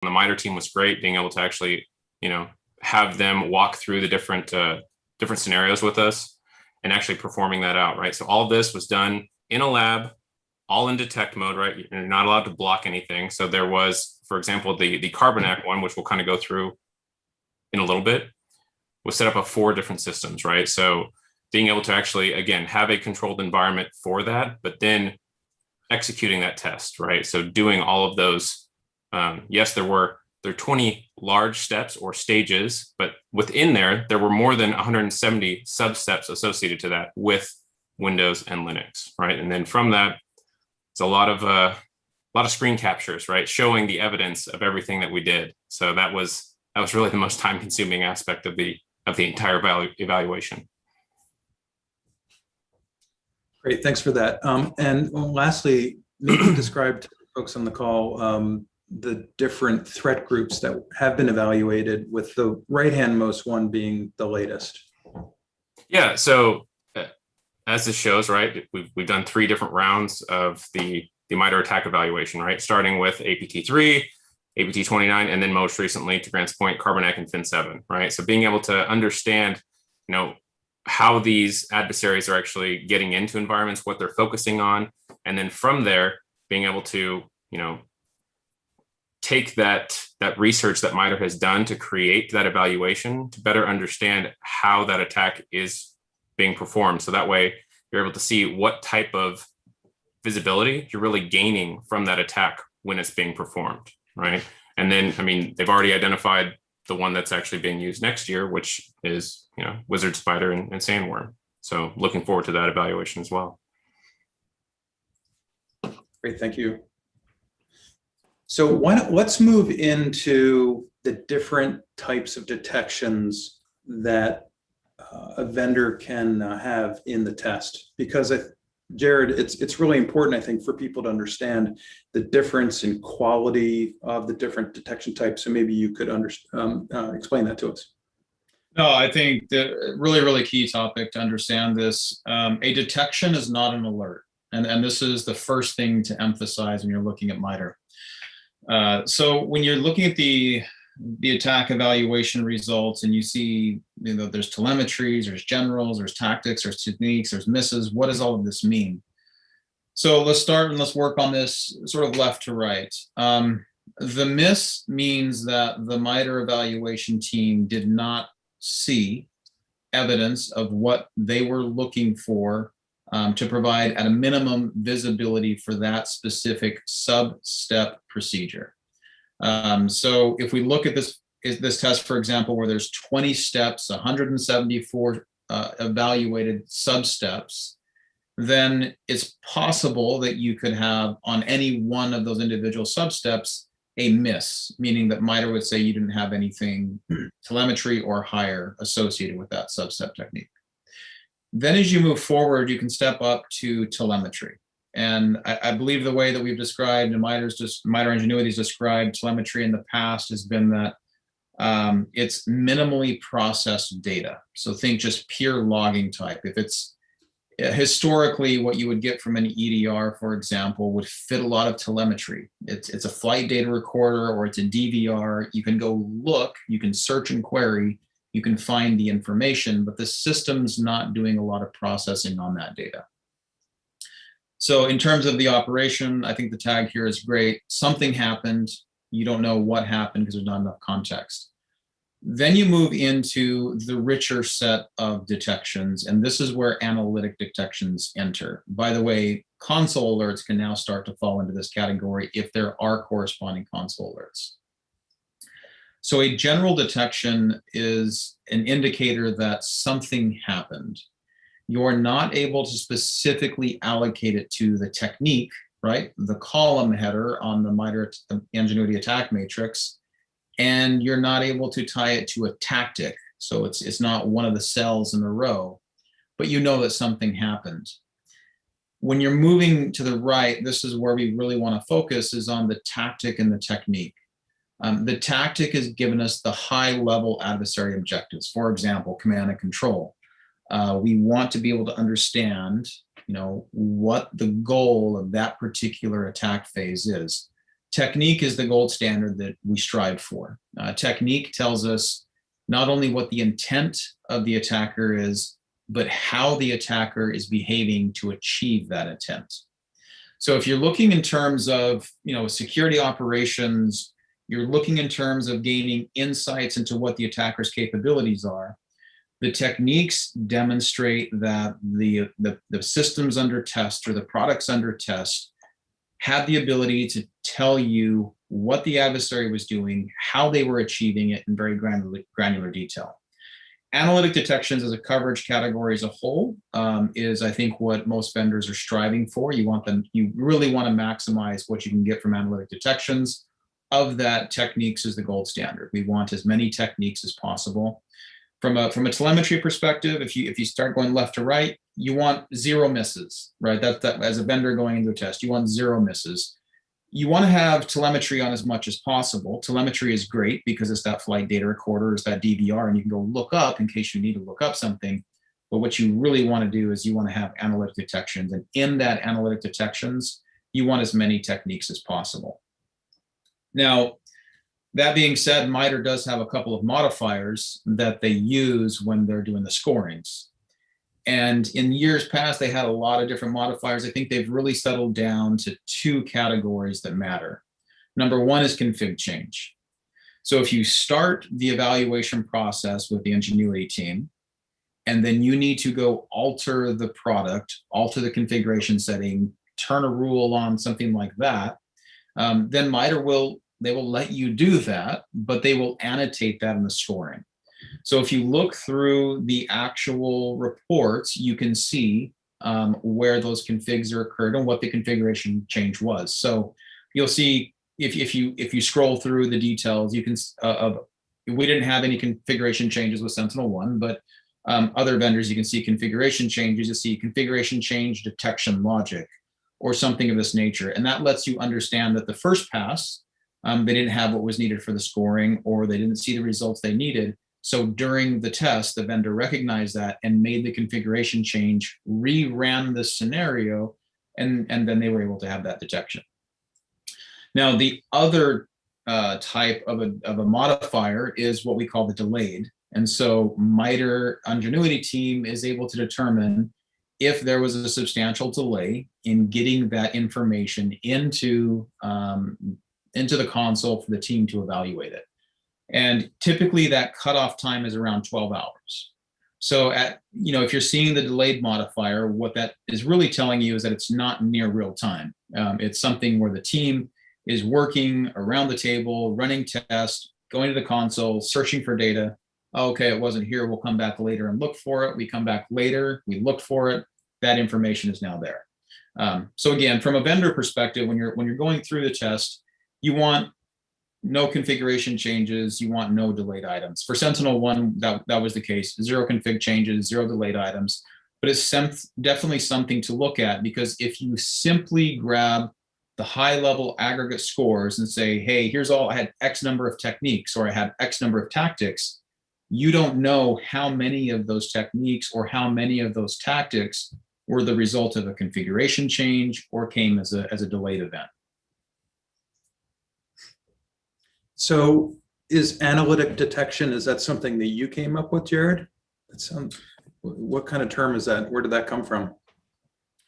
the MITRE team was great, being able to actually, have them walk through the different scenarios with us and actually performing that out, right? So all of this was done in a lab, all in detect mode, right? You're not allowed to block anything. So there was, for example, the Carbonate one, which we'll kind of go through in a little bit, was set up of 4 different systems, right? So being able to actually, again, have a controlled environment for that, but then executing that test, right? So doing all of those, yes, there are 20 large steps or stages, but within there were more than 170 sub-steps associated to that with Windows and Linux, right? And then from that, it's a lot of screen captures, right? Showing the evidence of everything that we did. So that was really the most time-consuming aspect of the entire evaluation. Great, thanks for that. And lastly, maybe describe to folks on the call the different threat groups that have been evaluated, with the right-hand-most one being the latest. Yeah, so as this shows, right, we've done 3 different rounds of the MITRE ATT&CK evaluation, right, starting with APT3, APT29, and then most recently, to Grant's point, Carbonate and Fin7, right? So being able to understand, how these adversaries are actually getting into environments, what they're focusing on, and then from there, being able to, take that research that MITRE has done to create that evaluation to better understand how that attack is being performed. So that way you're able to see what type of visibility you're really gaining from that attack when it's being performed, right? And then, they've already identified the one that's actually being used next year, which is, Wizard, Spider, and Sandworm. So looking forward to that evaluation as well. Great, thank you. So let's move into the different types of detections that a vendor can have in the test, because Jared, it's really important, I think, for people to understand the difference in quality of the different detection types. So maybe you could explain that to us. No, I think the really key topic to understand this. A detection is not an alert, and this is the first thing to emphasize when you're looking at MITRE. So when you're looking at the attack evaluation results, and you see, there's telemetries, there's generals, there's tactics, there's techniques, there's misses. What does all of this mean? So let's start and let's work on this sort of left to right. The miss means that the MITRE evaluation team did not see evidence of what they were looking for to provide at a minimum visibility for that specific sub-step procedure. So if we look at this test, for example, where there's 20 steps, 174 evaluated sub-steps, then it's possible that you could have on any one of those individual sub-steps a miss, meaning that MITRE would say you didn't have anything telemetry or higher associated with that sub-step technique. Then as you move forward, you can step up to telemetry. And I believe the way that we've described, and MITRE Engenuity has described telemetry in the past, has been that it's minimally processed data. So think just pure logging type. If it's historically, what you would get from an EDR, for example, would fit a lot of telemetry. It's a flight data recorder, or it's a DVR. You can go look, you can search and query, you can find the information, but the system's not doing a lot of processing on that data. So in terms of the operation, I think the tag here is great. Something happened, you don't know what happened because there's not enough context. Then you move into the richer set of detections, and this is where analytic detections enter. By the way, console alerts can now start to fall into this category if there are corresponding console alerts. So a general detection is an indicator that something happened. You're not able to specifically allocate it to the technique, right? The column header on the MITRE Engenuity attack matrix, and you're not able to tie it to a tactic. So it's not one of the cells in the row, but you know that something happened. When you're moving to the right, this is where we really want to focus, is on the tactic and the technique. The tactic has given us the high-level adversary objectives. For example, command and control. We want to be able to understand, what the goal of that particular attack phase is. Technique is the gold standard that we strive for. Technique tells us not only what the intent of the attacker is, but how the attacker is behaving to achieve that intent. So if you're looking in terms of, security operations, you're looking in terms of gaining insights into what the attacker's capabilities are, the techniques demonstrate that the systems under test or the products under test have the ability to tell you what the adversary was doing, how they were achieving it in very granular detail. Analytic detections as a coverage category as a whole is, I think, what most vendors are striving for. You really want to maximize what you can get from analytic detections. Of that, techniques is the gold standard. We want as many techniques as possible. From a telemetry perspective, if you start going left to right, you want 0 misses, right? That as a vendor going into a test, you want 0 misses. You want to have telemetry on as much as possible. Telemetry is great because it's that flight data recorder, it's that DVR, and you can go look up in case you need to look up something. But what you really want to do is you want to have analytic detections. And in that analytic detections, you want as many techniques as possible. Now, that being said, MITRE does have a couple of modifiers that they use when they're doing the scorings. And in years past, they had a lot of different modifiers. I think they've really settled down to 2 categories that matter. Number 1 is config change. So if you start the evaluation process with the Engenuity team, and then you need to go alter the product, alter the configuration setting, turn a rule on, something like that, then MITRE will let you do that, but they will annotate that in the scoring. So if you look through the actual reports, you can see where those configs are occurred and what the configuration change was. So you'll see if you scroll through the details, you can we didn't have any configuration changes with Sentinel-1, but other vendors, you can see configuration changes. You see configuration change detection logic or something of this nature, and that lets you understand that the first pass they didn't have what was needed for the scoring, or they didn't see the results they needed. So during the test, the vendor recognized that and made the configuration change, re-ran the scenario, and then they were able to have that detection. Now, the other type of a modifier is what we call the delayed. And so MITRE Engenuity team is able to determine if there was a substantial delay in getting that information into the console for the team to evaluate it. And typically that cutoff time is around 12 hours. So if you're seeing the delayed modifier, what that is really telling you is that it's not near real time. It's something where the team is working around the table, running tests, going to the console, searching for data. Okay, it wasn't here. We'll come back later and look for it. We come back later, we look for it. That information is now there. So again, from a vendor perspective, when you're going through the test, you want no configuration changes, you want no delayed items. For Sentinel-1, that was the case. 0 config changes, 0 delayed items. But it's definitely something to look at, because if you simply grab the high-level aggregate scores and say, hey, here's all, I had X number of techniques, or I had X number of tactics, you don't know how many of those techniques or how many of those tactics were the result of a configuration change or came as a delayed event. So is analytic detection, is that something that you came up with, Jared? What kind of term is that? Where did that come from?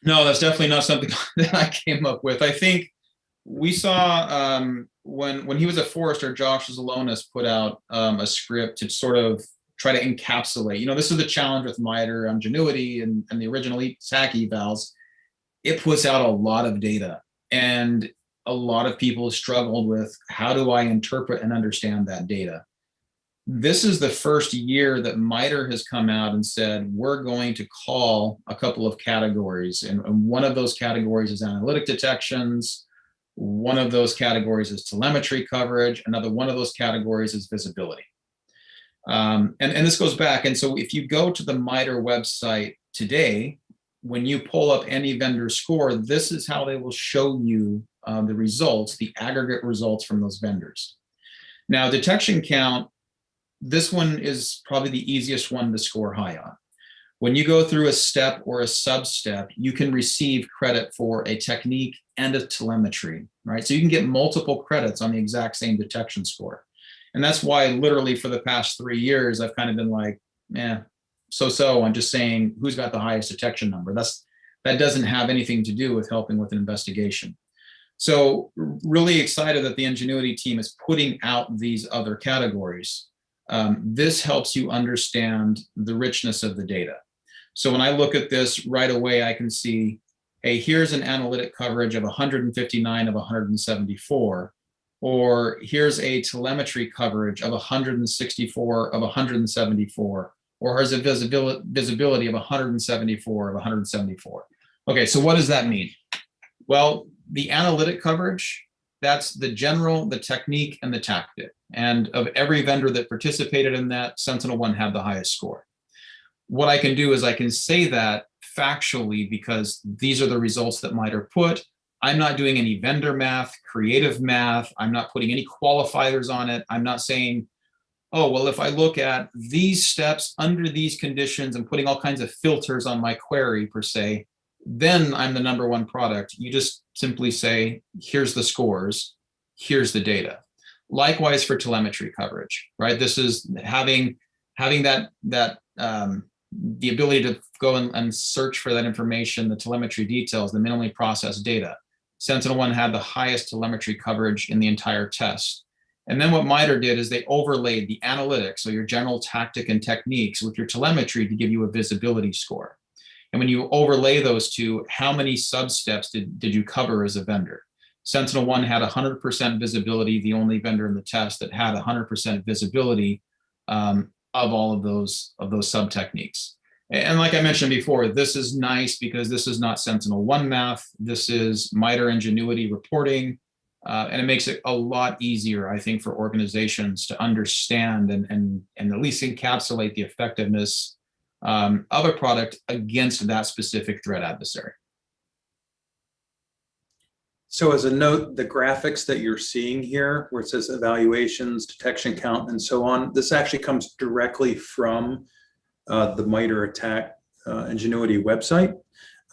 No, that's definitely not something that I came up with. I think we saw when he was at Forrester, Josh Zalonis put out a script to sort of try to encapsulate. This is the challenge with MITRE Engenuity and the original ATT&CK evals. It puts out a lot of data, and a lot of people struggled with, how do I interpret and understand that data? This is the first year that MITRE has come out and said, we're going to call a couple of categories. And one of those categories is analytic detections. One of those categories is telemetry coverage. Another one of those categories is visibility. And this goes back. And so if you go to the MITRE website today, when you pull up any vendor score, this is how they will show you the results, the aggregate results from those vendors. Now, detection count, this one is probably the easiest one to score high on. When you go through a step or a sub-step, you can receive credit for a technique and a telemetry, right? So you can get multiple credits on the exact same detection score. And that's why literally for the past 3 years, I've kind of been like, so I'm just saying who's got the highest detection number. That doesn't have anything to do with helping with an investigation. So really excited that the Engenuity team is putting out these other categories. This helps you understand the richness of the data. So when I look at this right away, I can see, hey, here's an analytic coverage of 159 of 174, or here's a telemetry coverage of 164 of 174, or here's a visibility of 174 of 174. Okay, so what does that mean? Well, the analytic coverage, that's the general, the technique, and the tactic. And of every vendor that participated in that, SentinelOne had the highest score. What I can do is I can say that factually because these are the results that MITRE put. I'm not doing any vendor math, creative math. I'm not putting any qualifiers on it. I'm not saying, oh, well, if I look at these steps under these conditions and putting all kinds of filters on my query per se, then I'm the #1 product. You just simply say, here's the scores, here's the data. Likewise for telemetry coverage, right? This is having that the ability to go and search for that information, the telemetry details, the minimally processed data. SentinelOne had the highest telemetry coverage in the entire test. And then what MITRE did is they overlaid the analytics, so your general tactic and techniques, with your telemetry to give you a visibility score. And when you overlay those two, how many sub-steps did you cover as a vendor? SentinelOne had 100% visibility, the only vendor in the test that had 100% visibility of all of those sub-techniques. And like I mentioned before, this is nice because this is not SentinelOne math. This is MITRE Engenuity reporting. And it makes it a lot easier, I think, for organizations to understand and at least encapsulate the effectiveness of a product against that specific threat adversary. So as a note, the graphics that you're seeing here, where it says evaluations, detection count, and so on, this actually comes directly from the MITRE ATT&CK Engenuity website.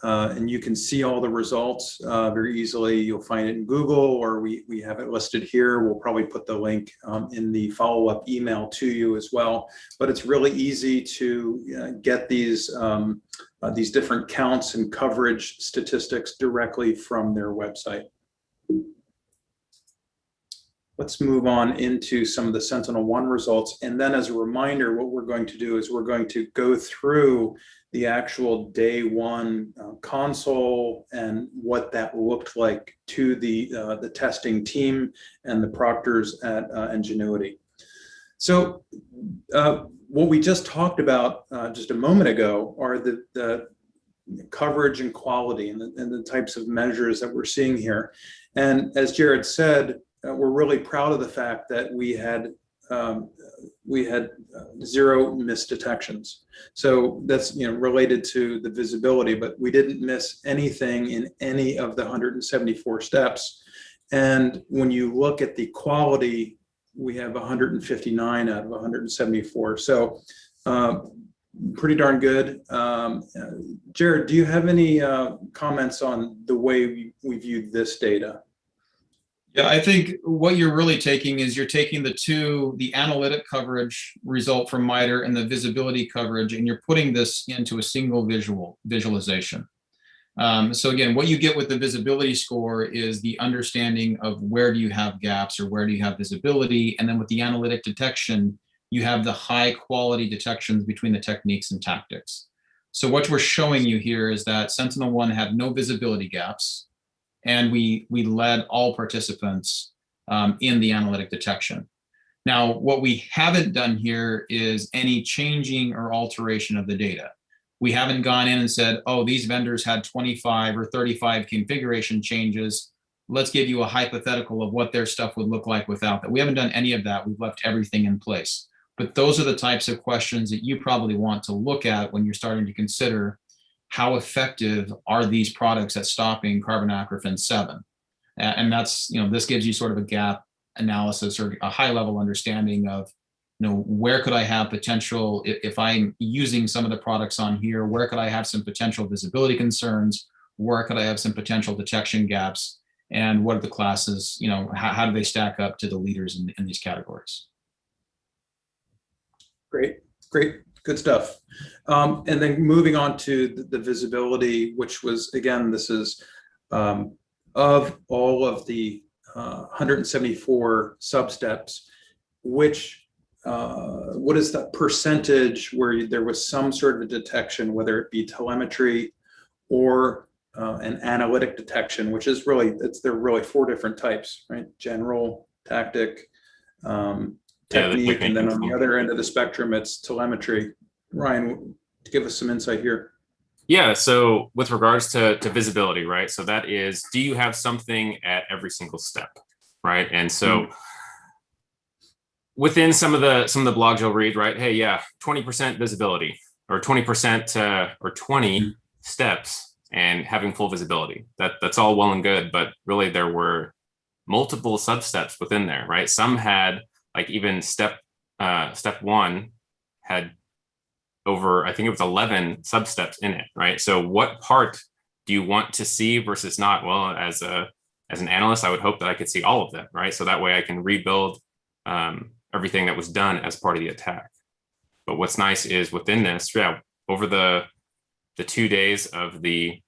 And you can see all the results very easily. You'll find it in Google, or we have it listed here. We'll probably put the link in the follow-up email to you as well. But it's really easy to get these different counts and coverage statistics directly from their website. Let's move on into some of the SentinelOne results. And then as a reminder, what we're going to do is we're going to go through the actual day one console and what that looked like to the testing team and the proctors at Engenuity. So what we just talked about just a moment ago are the coverage and quality and the types of measures that we're seeing here. And as Jared said, we're really proud of the fact that we had 0 missed detections. So that's related to the visibility, but we didn't miss anything in any of the 174 steps. And when you look at the quality, we have 159 out of 174. So pretty darn good. Jared, do you have any comments on the way we viewed this data? Yeah, I think what you're really taking is you're taking the analytic coverage result from MITRE and the visibility coverage, and you're putting this into a single visualization. So again, what you get with the visibility score is the understanding of where do you have gaps or where do you have visibility. And then with the analytic detection, you have the high quality detections between the techniques and tactics. So what we're showing you here is that SentinelOne had no visibility gaps, and we led all participants in the analytic detection. Now, what we haven't done here is any changing or alteration of the data. We haven't gone in and said, oh, these vendors had 25 or 35 configuration changes. Let's give you a hypothetical of what their stuff would look like without that. We haven't done any of that. We've left everything in place. But those are the types of questions that you probably want to look at when you're starting to consider how effective are these products at stopping carbonate 7. And that's, this gives you sort of a gap analysis or a high level understanding of, where could I have potential, if I'm using some of the products on here, where could I have some potential visibility concerns? Where could I have some potential detection gaps? And what are the classes, how do they stack up to the leaders in these categories? Great, good stuff. And then moving on to the visibility, which was, again, this is of all of the 174 substeps, what is that percentage where there was some sort of a detection, whether it be telemetry or an analytic detection, which is really, there are really 4 different types, right? General, tactic, technique, and then on the other end of the spectrum, it's telemetry. Ryan, give us some insight here. Yeah, so with regards to visibility, right? So that is, do you have something at every single step, right? And so within some of the blogs you'll read, right? Hey, yeah, 20% visibility, or 20% or 20 steps and having full visibility. That's all well and good, but really there were multiple substeps within there, right? Some had, like, even step 1 had over, I think it was 11 substeps in it, right? So what part do you want to see versus not? Well, as an analyst, I would hope that I could see all of them, right? So that way I can rebuild everything that was done as part of the attack. But what's nice is within this, over the 2 days of the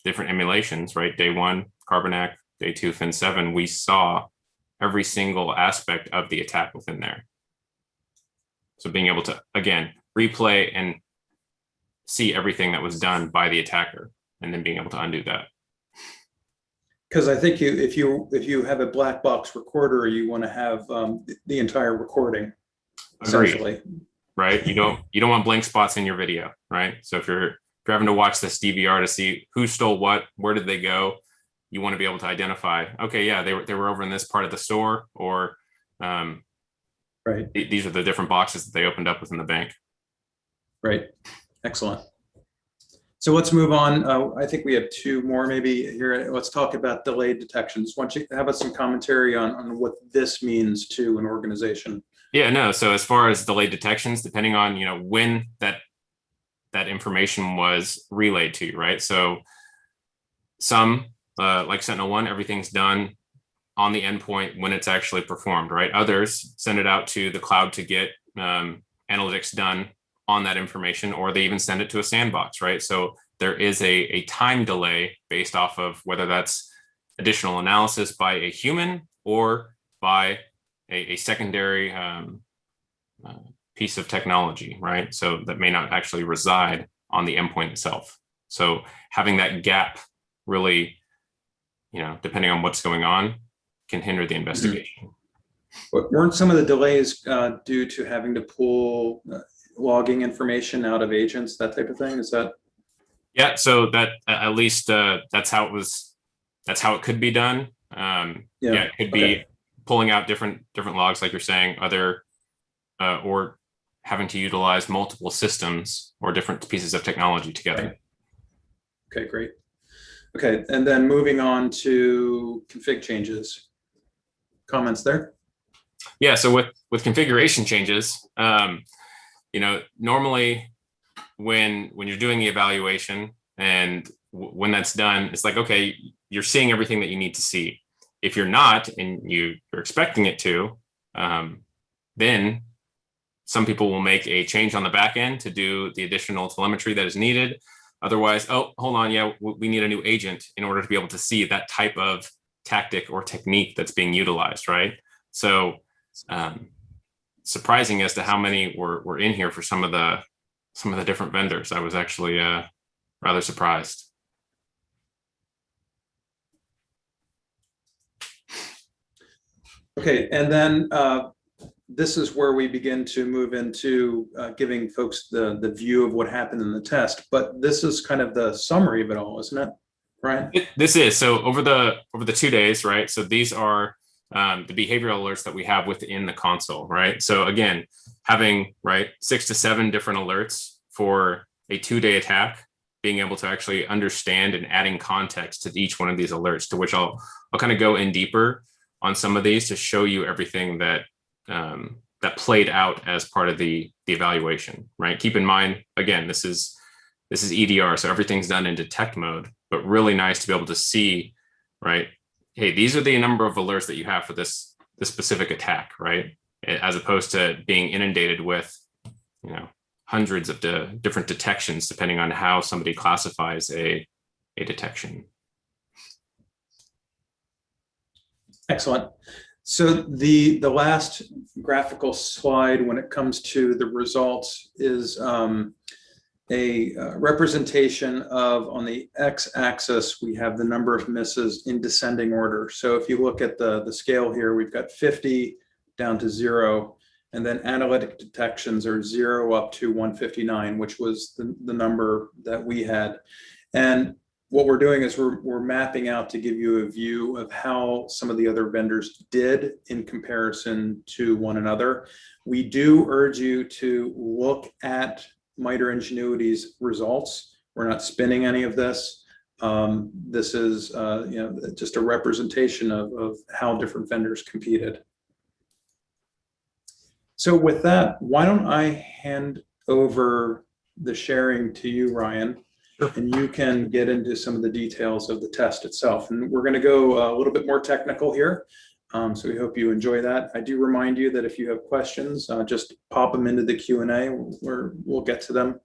different emulations, right? Day 1, Carbonate, day 2, Fin7, we saw every single aspect of the attack within there. So being able to, again, replay and see everything that was done by the attacker, and then being able to undo that. Because I think if you have a black box recorder, you want to have the entire recording, essentially. Right? You don't want blank spots in your video, right? So if you're having to watch this DVR to see who stole what, where did they go, you want to be able to identify, okay, yeah, they were over in this part of the store, or right. These are the different boxes that they opened up within the bank. Right. Excellent. So let's move on. I think we have 2 more maybe here. Let's talk about delayed detections. Why don't you have us some commentary on what this means to an organization? Yeah, no. So as far as delayed detections, depending on, when that information was relayed to you, right? So some, like Sentinel-1, everything's done on the endpoint when it's actually performed, right? Others send it out to the cloud to get analytics done on that information, or they even send it to a sandbox, right? So there is a time delay based off of whether that's additional analysis by a human or by a secondary piece of technology, right? So that may not actually reside on the endpoint itself. So having that gap really, depending on what's going on, can hinder the investigation. But weren't some of the delays due to having to pull logging information out of agents, that type of thing? Is that? Yeah, so that at least that's how it could be done. It could be pulling out different logs, like you're saying, or having to utilize multiple systems or different pieces of technology together. Right. Okay, great. Okay, and then moving on to config changes. Comments there? Yeah, so with configuration changes, normally when you're doing the evaluation and when that's done, it's like, okay, you're seeing everything that you need to see. If you're not, and you're expecting it to, then some people will make a change on the back end to do the additional telemetry that is needed. Otherwise, oh, hold on, yeah, we need a new agent in order to be able to see that type of tactic or technique that's being utilized, right? So surprising as to how many were in here for some of the different vendors. I was actually rather surprised. Okay, and then this is where we begin to move into giving folks the view of what happened in the test. But this is kind of the summary of it all, isn't it, Brian? This is, so over the 2 days, right? So these are the behavioral alerts that we have within the console, right? So again, having 6 to 7 different alerts for a 2-day attack, being able to actually understand and adding context to each one of these alerts, to which I'll kind of go in deeper on some of these to show you everything that that played out as part of the evaluation, right? Keep in mind, again, this is EDR, so everything's done in detect mode, but really nice to be able to see, right? Hey, these are the number of alerts that you have for this specific attack, right? As opposed to being inundated with, hundreds of different detections depending on how somebody classifies a detection. Excellent. So the last graphical slide when it comes to the results is a representation of, on the x-axis, we have the number of misses in descending order. So if you look at the scale here, we've got 50 down to 0, and then analytic detections are 0 up to 159, which was the number that we had. And what we're doing is we're mapping out to give you a view of how some of the other vendors did in comparison to one another. We do urge you to look at MITRE Engenuity's results. We're not spinning any of this. This is just a representation of how different vendors competed. So with that, why don't I hand over the sharing to you, Ryan? Sure. And you can get into some of the details of the test itself. And we're going to go a little bit more technical here. So we hope you enjoy that. I do remind you that if you have questions, just pop them into the Q&A. We'll get to them.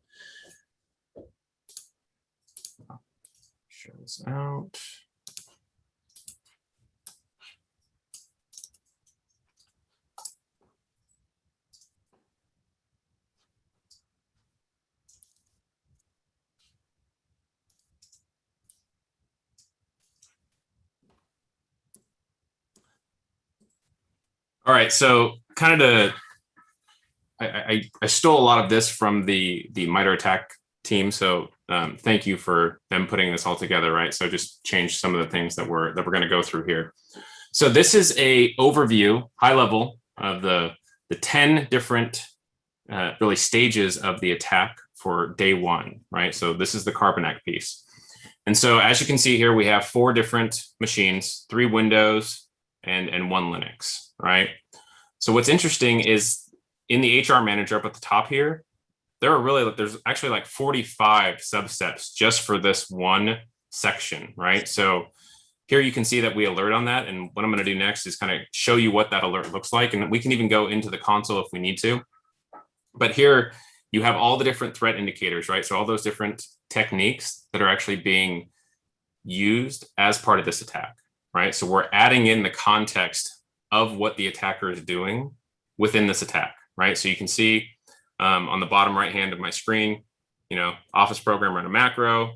Share this out. All right, so kind of I stole a lot of this from the MITRE ATT&CK team, so thank you for them putting this all together, right? So just change some of the things that we're going to go through here. So this is a overview, high level, of the 10 different really stages of the attack for day one, right? So this is the Carbonate piece. And so as you can see here, we have 4 different machines, 3 Windows and 1 Linux, right? So what's interesting is in the HR manager up at the top here, there's actually like 45 substeps just for this one section, right? So here you can see that we alert on that. And what I'm going to do next is kind of show you what that alert looks like. And we can even go into the console if we need to. But here you have all the different threat indicators, right? So all those different techniques that are actually being used as part of this attack, right? So we're adding in the context of what the attacker is doing within this attack, right? So you can see on the bottom right hand of my screen, Office program run a macro.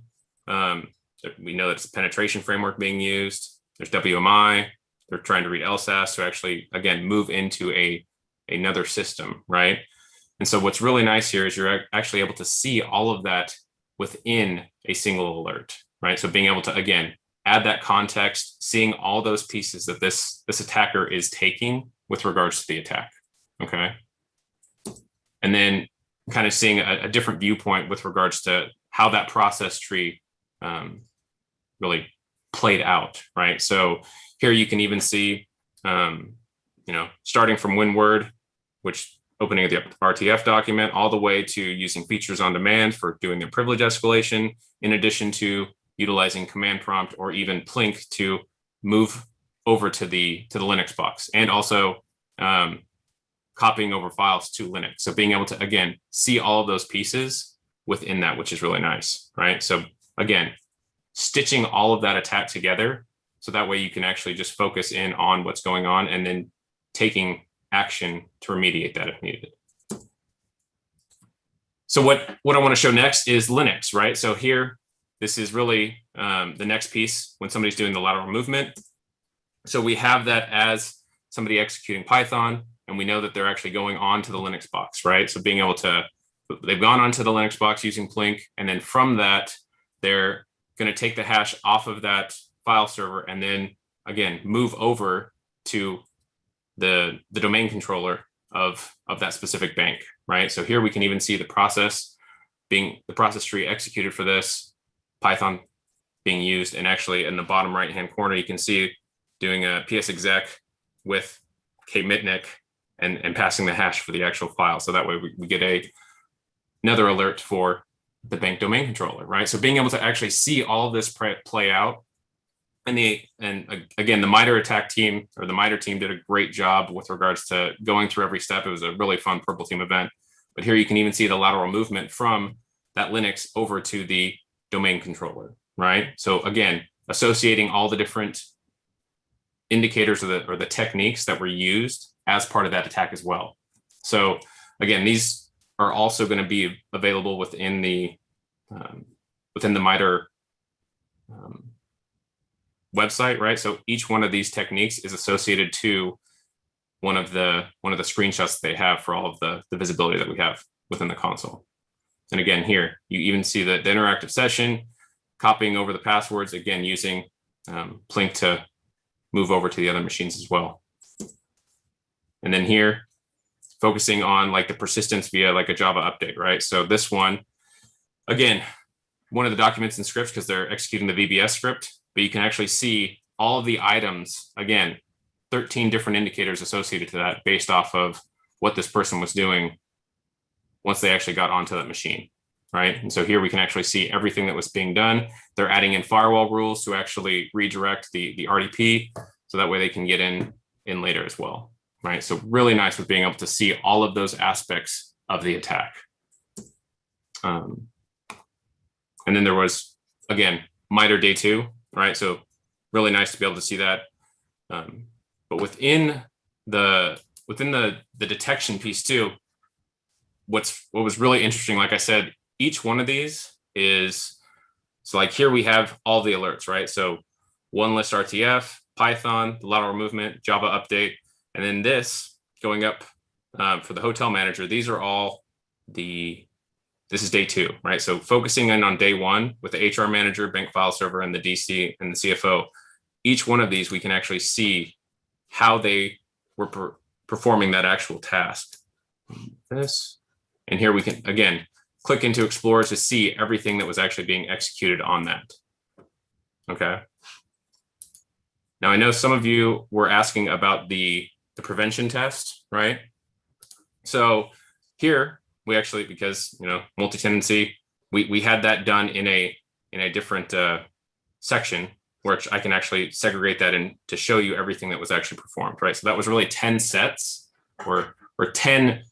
We know that it's a penetration framework being used. There's WMI. They're trying to read LSAS to actually, again, move into another system, right? And so what's really nice here is you're actually able to see all of that within a single alert, right? So being able to, again, add that context, seeing all those pieces that this attacker is taking with regards to the attack, okay? And then kind of seeing a different viewpoint with regards to how that process tree really played out, right? So here you can even see, starting from WinWord, which opening the RTF document, all the way to using features on demand for doing their privilege escalation, in addition to utilizing command prompt or even Plink to move over to the Linux box, and also copying over files to Linux. So being able to, again, see all of those pieces within that, which is really nice, right? So again, stitching all of that attack together, so that way you can actually just focus in on what's going on and then taking action to remediate that if needed. So what I want to show next is Linux, right? So here, this is really the next piece when somebody's doing the lateral movement. So we have that as somebody executing Python, and we know that they're actually going on to the Linux box, right? So being able to, they've gone onto the Linux box using Plink, and then from that, they're going to take the hash off of that file server and then, again, move over to the domain controller of that specific bank, right? So here we can even see the process tree executed for this, Python being used, and actually in the bottom right-hand corner, you can see doing a ps exec with kmitnick and passing the hash for the actual file. So that way we get another alert for the bank domain controller, right? So being able to actually see all of this play out. And again, the MITRE attack team, or the MITRE team, did a great job with regards to going through every step. It was a really fun Purple Team event. But here you can even see the lateral movement from that Linux over to the domain controller, right? So again, associating all the different indicators or the techniques that were used as part of that attack as well. So again, these are also going to be available within the MITRE website, right? So each one of these techniques is associated to one of the screenshots that they have for all of the visibility that we have within the console. And again, here you even see the interactive session, copying over the passwords, again using Plink to move over to the other machines as well. And then here, focusing on like the persistence via like a Java update, right? So this one, again, one of the documents and scripts, because they're executing the VBS script, but you can actually see all of the items, again, 13 different indicators associated to that based off of what this person was doing once they actually got onto that machine, right? And so here we can actually see everything that was being done. They're adding in firewall rules to actually redirect the RDP, so that way they can get in later as well, right? So really nice with being able to see all of those aspects of the attack. And then there was, again, MITRE day 2, right? So really nice to be able to see that. But within the detection piece too, what was really interesting, like I said, each one of these is, so like here we have all the alerts, right? So one list RTF, Python, the lateral movement, Java update, and then this going up for the hotel manager. These are all this is day 2, right? So focusing in on day 1 with the HR manager, bank file server, and the DC and the CFO, each one of these we can actually see how they were performing that actual task. This, and here we can again click into Explorer to see everything that was actually being executed on that. Okay. Now I know some of you were asking about the prevention test, right? So here we actually, because multi-tenancy, we had that done in a different section, which I can actually segregate that in to show you everything that was actually performed, right? So that was really 10 sets or 10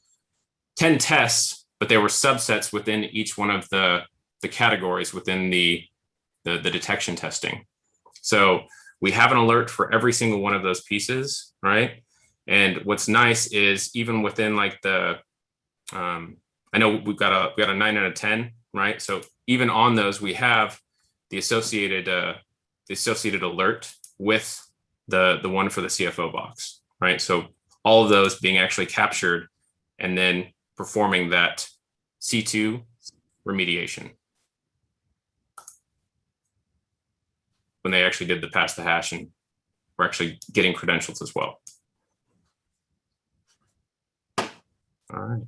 tests, but there were subsets within each one of the categories within the detection testing. So we have an alert for every single one of those pieces, right? And what's nice is even within like the, I know we've got a 9 out of 10, right? So even on those, we have the associated alert with the one for the CFO box, right? So all of those being actually captured and then performing that C2 remediation when they actually did the pass the hash and we're actually getting credentials as well. All right.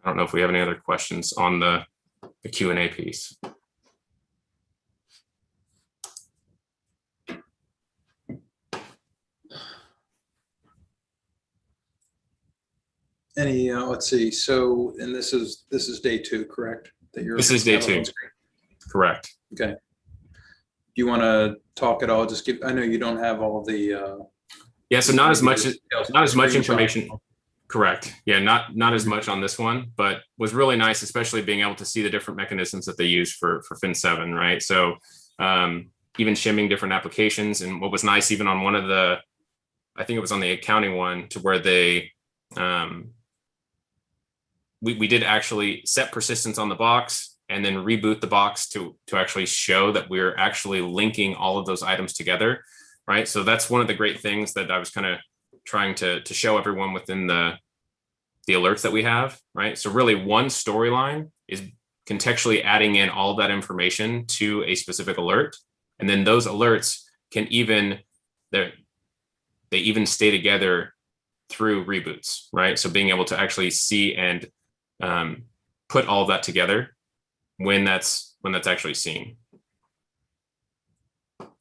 I don't know if we have any other questions on the Q&A piece. Any, let's see. So, and this is day 2, correct? This is day 2. Correct. Okay. Do you want to talk at all? Just give. I know you don't have all the. Yeah. So not as much information. Correct. Yeah. Not as much on this one, but was really nice, especially being able to see the different mechanisms that they use for Fin7, right? So even shimming different applications, and what was nice, even on one of the, I think it was on the accounting one, to where they. We did actually set persistence on the box and then reboot the box to actually show that we're actually linking all of those items together, right? So that's one of the great things that I was kind of trying to show everyone within the alerts that we have, right? So really one storyline is contextually adding in all that information to a specific alert. And then those alerts can even, they even stay together through reboots, right? So being able to actually see and put all of that together when that's when that's actually seen.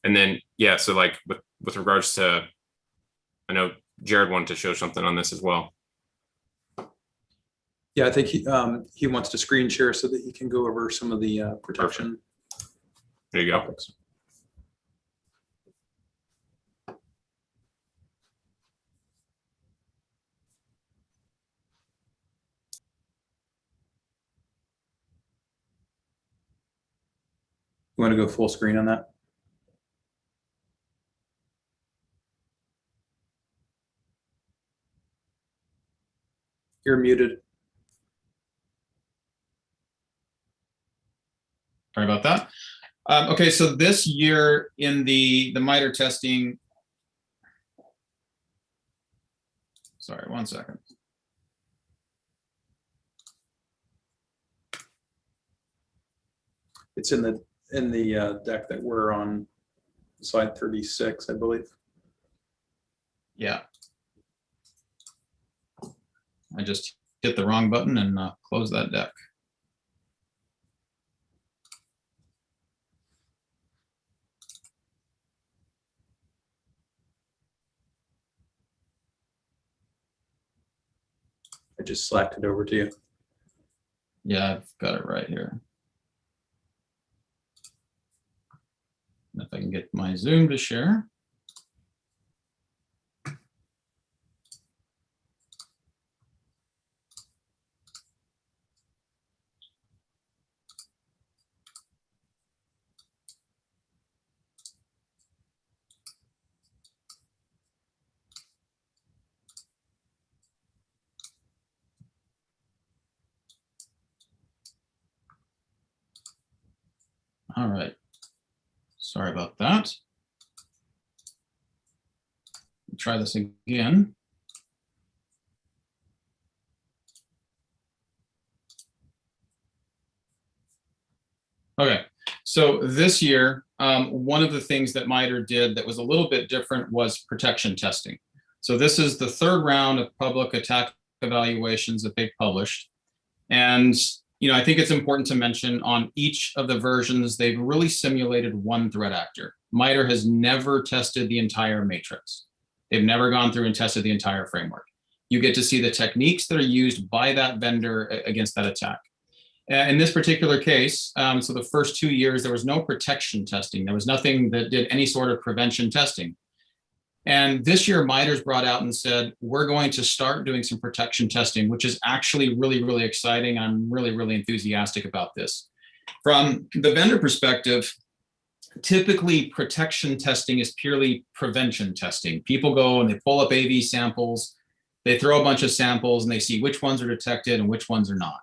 And then, yeah, so like with regards to, I know Jared wanted to show something on this as well. Yeah, I think he wants to screen share so that he can go over some of the protection There you go. topics. You want to go full screen on that? You're muted. Sorry about that. Okay, so this year in the MITRE testing, sorry, 1 second. It's in the deck that we're on, slide 36, I believe. Yeah. I just hit the wrong button and close that deck. I just slacked it over to you. Yeah, I've got it right here. And if I can get my Zoom to share. All right. Sorry about that. Try this again. Okay, so this year, one of the things that MITRE did that was a little bit different was protection testing. So this is the third round of public attack evaluations that they published. And I think it's important to mention on each of the versions, they've really simulated one threat actor. MITRE has never tested the entire matrix. They've never gone through and tested the entire framework. You get to see the techniques that are used by that vendor against that attack. In this particular case, so the first 2 years, there was no protection testing. There was nothing that did any sort of prevention testing. And this year, MITRE's brought out and said, we're going to start doing some protection testing, which is actually really, really exciting. I'm really, really enthusiastic about this. From the vendor perspective, typically protection testing is purely prevention testing. People go and they pull up AV samples, they throw a bunch of samples and they see which ones are detected and which ones are not.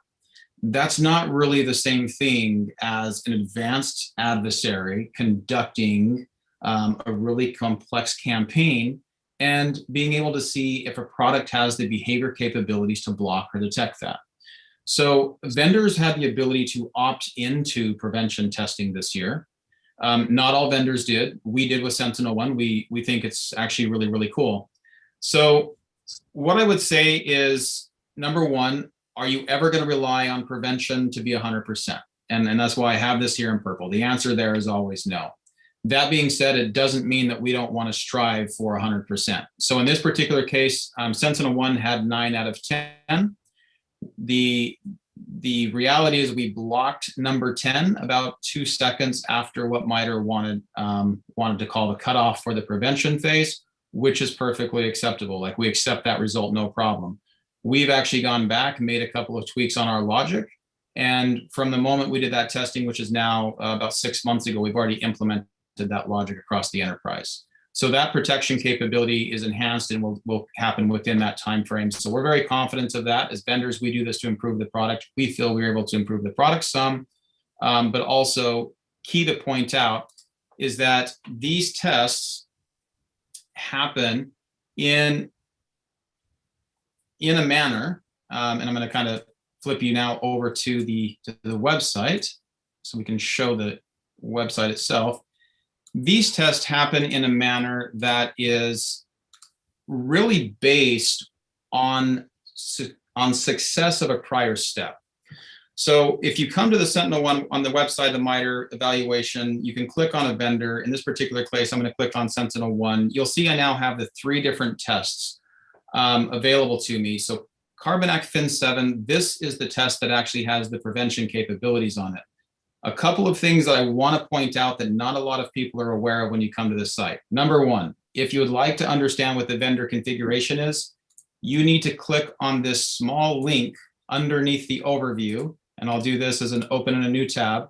That's not really the same thing as an advanced adversary conducting a really complex campaign and being able to see if a product has the behavior capabilities to block or detect that. So vendors had the ability to opt into prevention testing this year. Not all vendors did. We did with SentinelOne. We think it's actually really, really cool. So what I would say is, number one, are you ever going to rely on prevention to be 100%? And that's why I have this here in purple. The answer there is always no. That being said, it doesn't mean that we don't want to strive for 100%. So in this particular case, SentinelOne had 9 out of 10. The reality is we blocked number 10 about 2 seconds after what MITRE wanted to call the cutoff for the prevention phase, which is perfectly acceptable. Like, we accept that result, no problem. We've actually gone back and made a couple of tweaks on our logic. And from the moment we did that testing, which is now about 6 months ago, we've already implemented that logic across the enterprise. So that protection capability is enhanced and will happen within that time frame. So we're very confident of that. As vendors, we do this to improve the product. We feel we're able to improve the product some, but also key to point out is that these tests happen in a manner, and I'm going to kind of flip you now over to the website so we can show the website itself. These tests happen in a manner that is really based on success of a prior step. So if you come to the Sentinel one on the website, the MITRE evaluation, you can click on a vendor. In this particular case, I'm going to click on Sentinel one. You'll see I now have the 3 different tests available to me. So Carbonate Fin7, this is the test that actually has the prevention capabilities on it. A couple of things that I want to point out that not a lot of people are aware of when you come to this site. Number one, if you would like to understand what the vendor configuration is, you need to click on this small link underneath the overview. And I'll do this as an open in a new tab.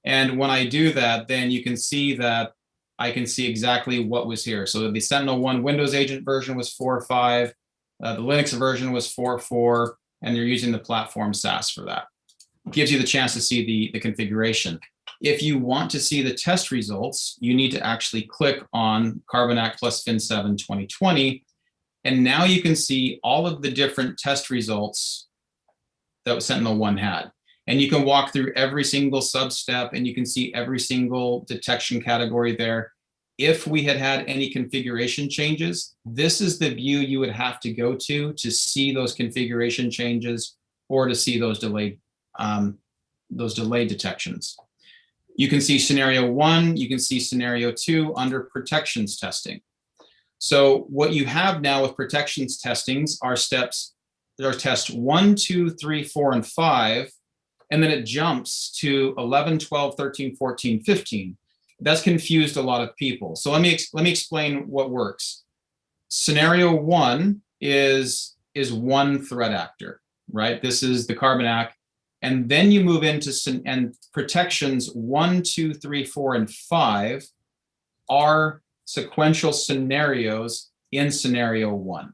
And when I do that, then you can see that I can see exactly what was here. So the Sentinel 1 Windows agent version was 4.5, the Linux version was 4.4, and they're using the platform SaaS for that. Gives you the chance to see the configuration. If you want to see the test results, you need to actually click on Carbonate plus Fin7 2020. And now you can see all of the different test results that Sentinel-1 had. And you can walk through every single sub-step and you can see every single detection category there. If we had had any configuration changes, this is the view you would have to go to see those configuration changes or to see those delayed detections. You can see scenario 1, you can see scenario 2 under protections testing. So what you have now with protections testings are steps. There are tests 1, 2, 3, 4, and 5, and then it jumps to 11, 12, 13, 14, 15. That's confused a lot of people. So let me explain what works. Scenario 1 is one threat actor, right? This is the Carbonate, and then you move into and protections 1, 2, 3, 4, and 5 are sequential scenarios in scenario 1.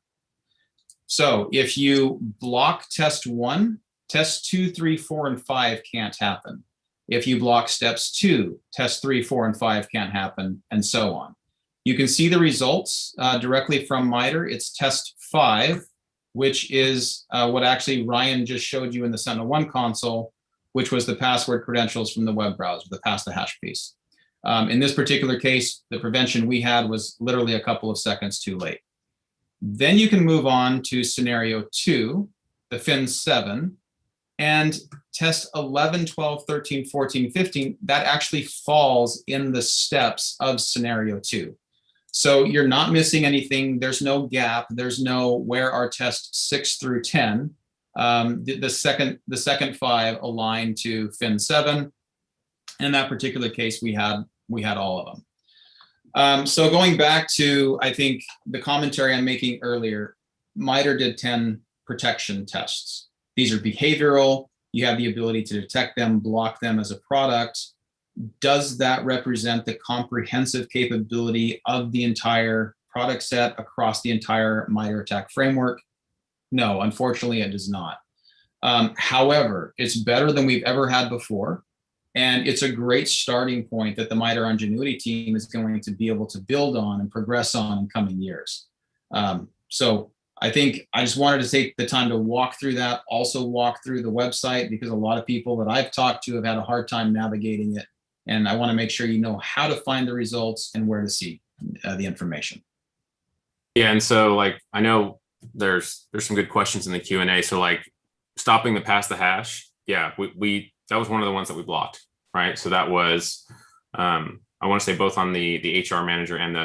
So if you block test 1, test 2, 3, 4, and 5 can't happen. If you block steps 2, test 3, 4, and 5 can't happen, and so on. You can see the results directly from MITRE. It's test 5, which is what actually Ryan just showed you in the Sentinel-1 console, which was the password credentials from the web browser, the pass the hash piece. In this particular case, the prevention we had was literally a couple of seconds too late. Then you can move on to scenario 2, the Fin7, and test 11, 12, 13, 14, 15. That actually falls in the steps of scenario 2. So you're not missing anything. There's no gap. There's no where are tests 6 through 10. The second 5 align to Fin7. In that particular case, we had all of them. So going back to, I think, the commentary I'm making earlier, MITRE did 10 protection tests. These are behavioral. You have the ability to detect them, block them as a product. Does that represent the comprehensive capability of the entire product set across the entire MITRE ATT&CK framework? No, unfortunately, it does not. However, it's better than we've ever had before. And it's a great starting point that the MITRE Engenuity team is going to be able to build on and progress on in coming years. So I think I just wanted to take the time to walk through that, also walk through the website, because a lot of people that I've talked to have had a hard time navigating it. And I want to make sure you know how to find the results and where to see the information. Yeah, and so like I know there's some good questions in the Q&A. So like stopping the pass the hash, yeah, we that was one of the ones that we blocked, right? So that was I want to say both on the HR manager and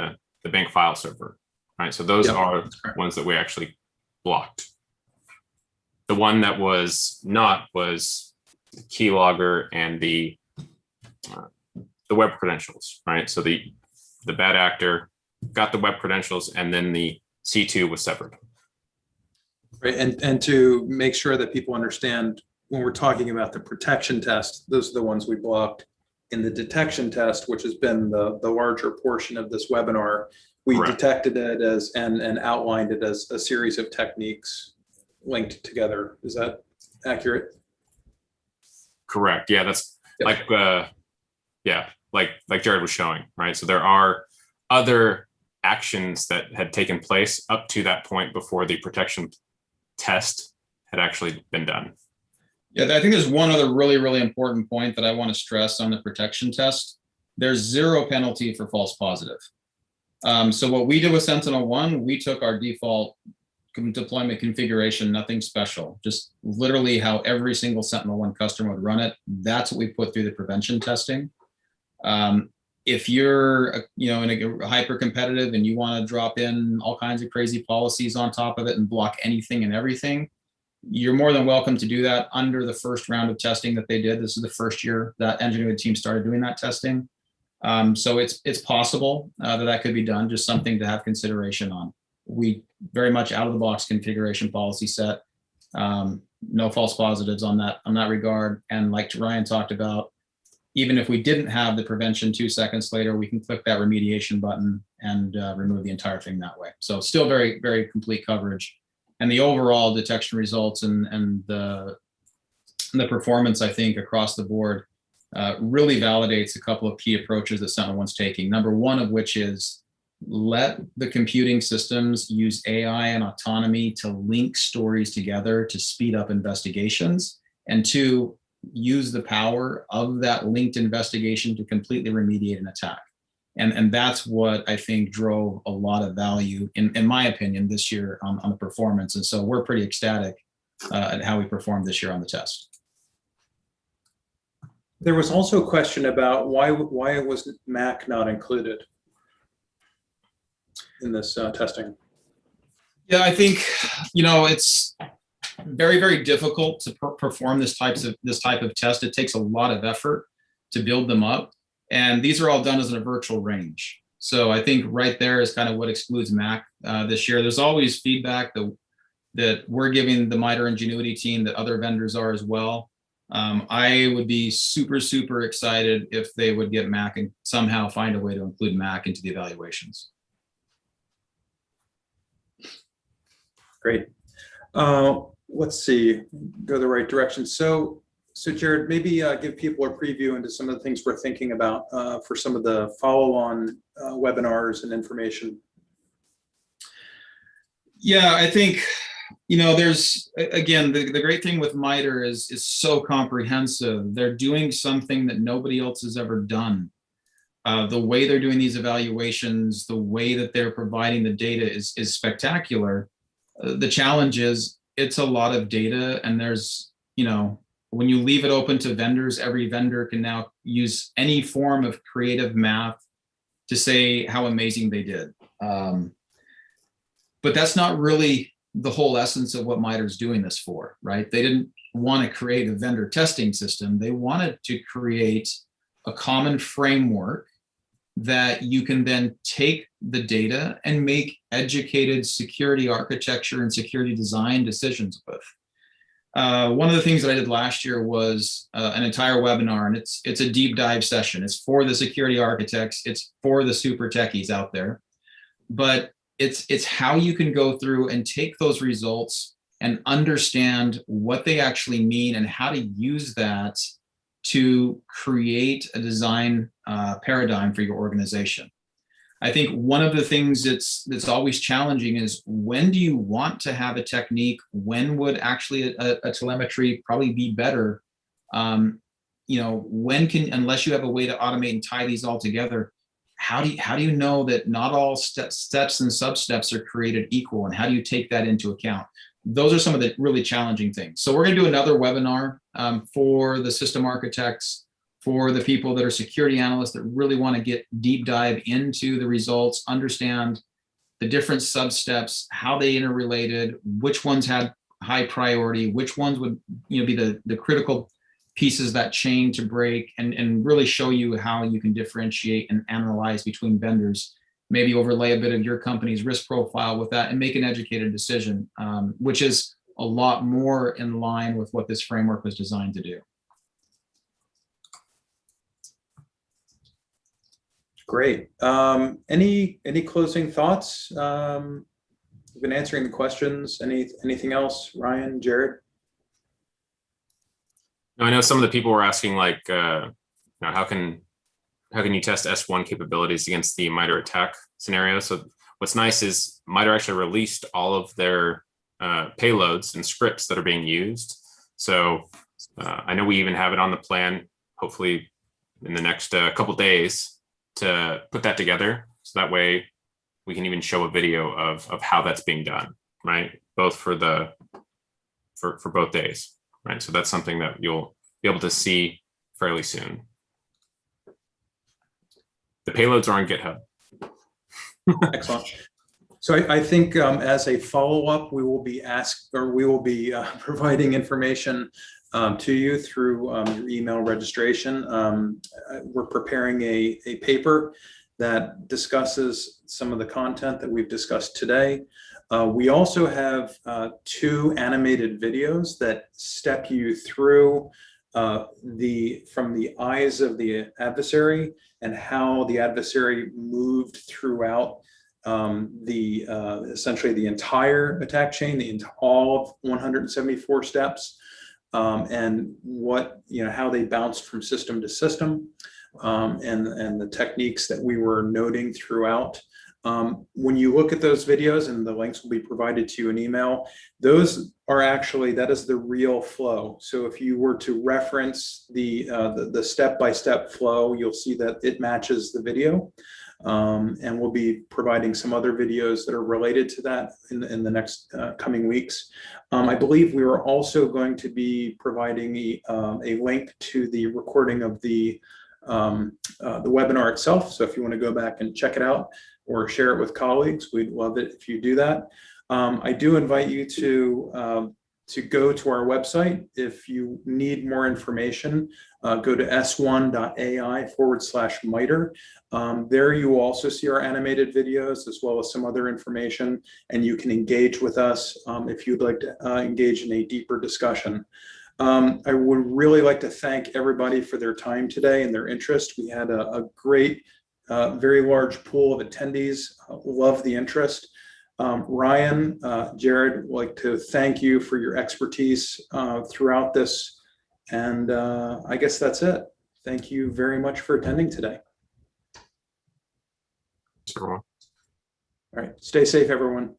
the bank file server, right? So those are ones that we actually blocked. The one that was not was the keylogger and the web credentials, right? So the bad actor got the web credentials and then the C2 was severed. Right, and to make sure that people understand, when we're talking about the protection test, those are the ones we blocked. In the detection test, which has been the larger portion of this webinar, we detected it as and outlined it as a series of techniques linked together. Is that accurate? Correct. Yeah, that's like like Jared was showing, right? So there are other actions that had taken place up to that point before the protection test had actually been done. Yeah, I think there's one other really, really important point that I want to stress on the protection test. There's 0 penalty for false positive. So what we did with Sentinel-1, we took our default deployment configuration, nothing special, just literally how every single SentinelOne customer would run it. That's what we put through the prevention testing. If you're, in a hyper competitive and you want to drop in all kinds of crazy policies on top of it and block anything and everything, you're more than welcome to do that under the first round of testing that they did. This is the first year that Engenuity team started doing that testing. So it's possible that could be done, just something to have consideration on. We very much out of the box configuration policy set. No false positives on that regard. And like Ryan talked about, even if we didn't have the prevention 2 seconds later, we can click that remediation button and remove the entire thing that way. So still very, very complete coverage. And the overall detection results and the performance, I think, across the board really validates a couple of key approaches that SentinelOne's taking. Number one of which is let the computing systems use AI and autonomy to link stories together to speed up investigations. And two, use the power of that linked investigation to completely remediate an attack. And that's what I think drove a lot of value, in my opinion, this year on the performance. And so we're pretty ecstatic at how we performed this year on the test. There was also a question about why was Mac not included in this testing? Yeah, I think, it's very, very difficult to perform this type of test. It takes a lot of effort to build them up. And these are all done as a virtual range. So I think right there is kind of what excludes Mac this year. There's always feedback that we're giving the MITRE Engenuity team that other vendors are as well. I would be super, super excited if they would get Mac and somehow find a way to include Mac into the evaluations. Great. Let's see, go the right direction. So Jared, maybe give people a preview into some of the things we're thinking about for some of the follow-on webinars and information. Yeah, I think, there's, again, the great thing with MITRE is so comprehensive. They're doing something that nobody else has ever done. The way they're doing these evaluations, the way that they're providing the data is spectacular. The challenge is it's a lot of data, and there's, when you leave it open to vendors, every vendor can now use any form of creative math to say how amazing they did. But that's not really the whole essence of what MITRE is doing this for, right? They didn't want to create a vendor testing system. They wanted to create a common framework that you can then take the data and make educated security architecture and security design decisions with. One of the things that I did last year was an entire webinar, and it's a deep dive session. It's for the security architects. It's for the super techies out there. But it's how you can go through and take those results and understand what they actually mean and how to use that to create a design paradigm for your organization. I think one of the things that's always challenging is, when do you want to have a technique? When would actually a telemetry probably be better? When unless you have a way to automate and tie these all together, how do you know that not all steps and sub-steps are created equal, and how do you take that into account? Those are some of the really challenging things. So we're going to do another webinar for the system architects, for the people that are security analysts that really want to get deep dive into the results, understand the different sub-steps, how they interrelated, which ones had high priority, which ones would be the critical pieces that chain to break, and really show you how you can differentiate and analyze between vendors, maybe overlay a bit of your company's risk profile with that and make an educated decision, which is a lot more in line with what this framework was designed to do. Great. Any closing thoughts? We've been answering the questions. Anything else, Ryan, Jared? I know some of the people were asking, like, how can you test S1 capabilities against the MITRE attack scenario? So what's nice is MITRE actually released all of their payloads and scripts that are being used. So I know we even have it on the plan, hopefully in the next couple days, to put that together. So that way we can even show a video of how that's being done, right? Both for for both days, right? So that's something that you'll be able to see fairly soon. The payloads are on GitHub. Excellent. So I think as a follow-up, we will be providing information to you through your email registration. We're preparing a paper that discusses some of the content that we've discussed today. We also have 2 animated videos that step you through from the eyes of the adversary and how the adversary moved throughout essentially the entire attack chain, all of 174 steps, and how they bounced from system to system, and the techniques that we were noting throughout. When you look at those videos, and the links will be provided to you in email, those are actually, that is the real flow. So if you were to reference the step-by-step flow, you'll see that it matches the video. And we'll be providing some other videos that are related to that in the next coming weeks. I believe we are also going to be providing a link to the recording of the webinar itself. So if you want to go back and check it out or share it with colleagues, we'd love it if you do that. I do invite you to go to our website. If you need more information, go to s1.ai/MITRE. There you will also see our animated videos as well as some other information, and you can engage with us if you'd like to engage in a deeper discussion. I would really like to thank everybody for their time today and their interest. We had a great, very large pool of attendees. Love the interest. Ryan, Jared, would like to thank you for your expertise throughout this. And I guess that's it. Thank you very much for attending today. Sure. All right. Stay safe, everyone.